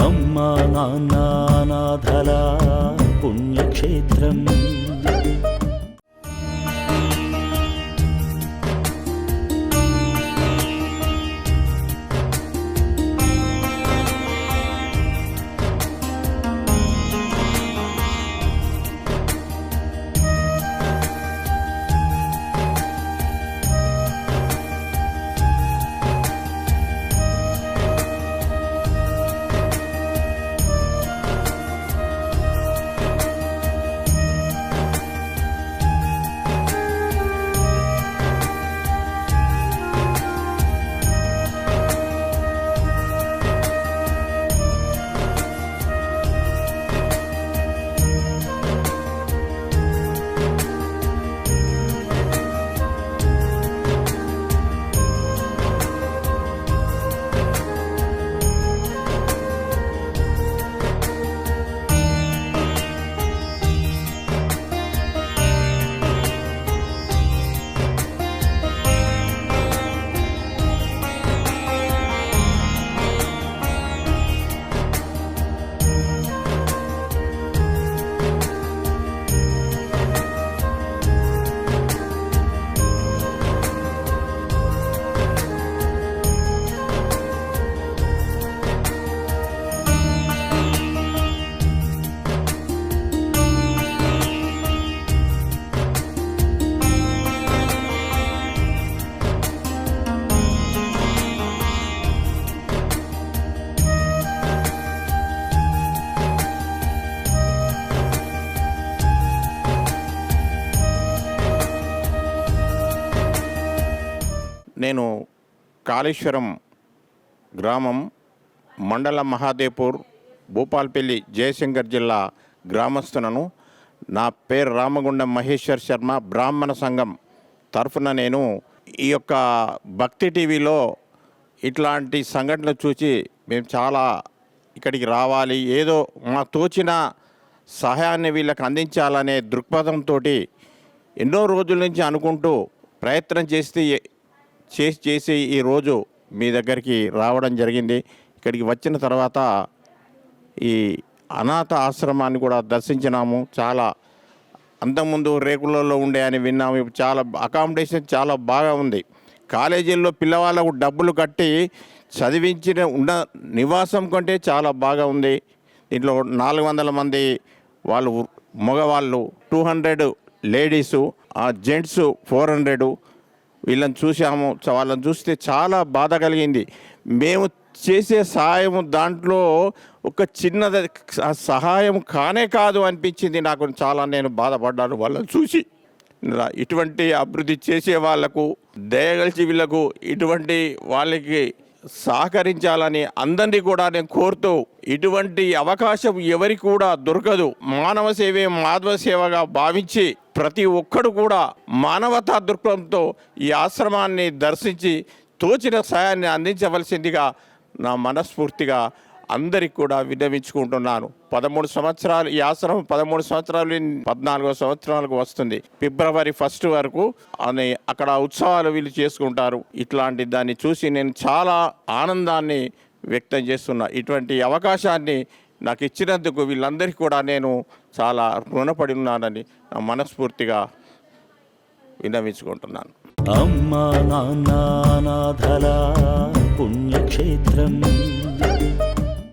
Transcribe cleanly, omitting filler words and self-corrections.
అమ్మా నాన్న అనాథల పుణ్యక్షేత్రం. నేను కాళేశ్వరం గ్రామం మండల మహాదేపూర్ భూపాల్పల్లి జయశంకర్ జిల్లా గ్రామస్తులను. నా పేరు రామగుండం మహేశ్వర్ శర్మ. బ్రాహ్మణ సంఘం తరఫున నేను ఈ యొక్క భక్తి టీవీలో ఇట్లాంటి సంఘటనలు చూసి మేము చాలా ఇక్కడికి రావాలి, ఏదో మాకు తోచిన సహాయాన్ని వీళ్ళకి అందించాలనే దృక్పథంతో ఎన్నో రోజుల నుంచి అనుకుంటూ ప్రయత్నం చేసి ఈరోజు మీ దగ్గరికి రావడం జరిగింది. ఇక్కడికి వచ్చిన తర్వాత ఈ అనాథ ఆశ్రమాన్ని కూడా దర్శించినాము. చాలా అంతకుముందు రేకులలో ఉండే అని విన్నాము. ఇప్పుడు చాలా అకామిడేషన్ చాలా బాగా ఉంది. కాలేజీల్లో పిల్లవాళ్ళకు డబ్బులు కట్టి చదివించిన ఉన్న నివాసం కంటే చాలా బాగా ఉంది. దీంట్లో 400 మంది వాళ్ళు మగవాళ్ళు, 200 లేడీసు, జెంట్స్ 400. వీళ్ళని చూసాము. వాళ్ళని చూస్తే చాలా బాధ కలిగింది. మేము చేసే సహాయం దాంట్లో ఒక చిన్న సహాయం కానే కాదు అనిపించింది నాకు. చాలా నేను బాధపడ్డాను వాళ్ళని చూసి. ఇటువంటి అభివృద్ధి చేసే వాళ్లకు దయగలిచి వీళ్ళకు ఇటువంటి వాళ్ళకి సహకరించాలని అందరినీ కూడా నేను కోరుతూ, ఇటువంటి అవకాశం ఎవరికి కూడా దొరకదు. మానవ సేవే మాధవ సేవగా భావించి ప్రతి ఒక్కడు కూడా మానవతా దృక్పథంతో ఈ ఆశ్రమాన్ని దర్శించి తోచిన సాయాన్ని అందించవలసిందిగా నా మనస్ఫూర్తిగా అందరికి కూడా విన్నవించుకుంటున్నాను. 13 సంవత్సరాలు ఈ ఆశ్రమం 13 సంవత్సరాలు 14వ సంవత్సరాలకు వస్తుంది. ఫిబ్రవరి 1 వరకు అని అక్కడ ఉత్సవాలు వీళ్ళు చేసుకుంటారు. ఇట్లాంటి దాన్ని చూసి నేను చాలా ఆనందాన్ని వ్యక్తం చేస్తున్నా. ఇటువంటి అవకాశాన్ని నాకు ఇచ్చినందుకు వీళ్ళందరికీ కూడా నేను చాలా రుణపడి ఉన్నానని మనస్ఫూర్తిగా విన్నవించుకుంటున్నాను. అమ్మా నాన్న అనాథల పుణ్యక్షేత్రం.